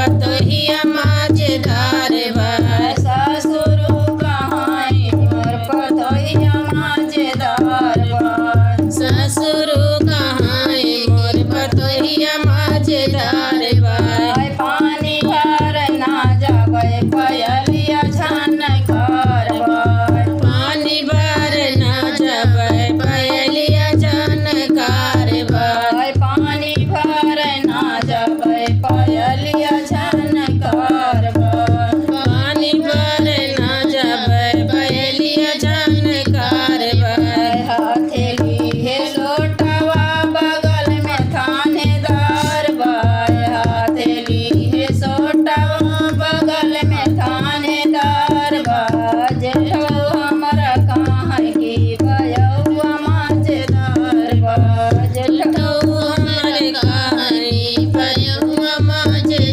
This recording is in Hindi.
पतोहिया माझदार बा। ससुर कहाई मोर पतोहिया माझदार बा। ससुर कहाई मोर पतोहिया माझदार बा। पानी भर ना जाबे पयलिया झनकार बा। पानी भर ना जाबे पयलिया झनकार बा। पानी भर ना जाबे पयलिया झनकार बा। पानी भर ना जाबे पयलिया झनकार बा। हथेली हे लोटवा बगल में थानेदार बा। हथेली हे सोटवा बगल में थानेदार बा। जेठो हमरा कहाँ की भयौआ माझदार बा। जेठो हमर कहानी भयहुआ माझदार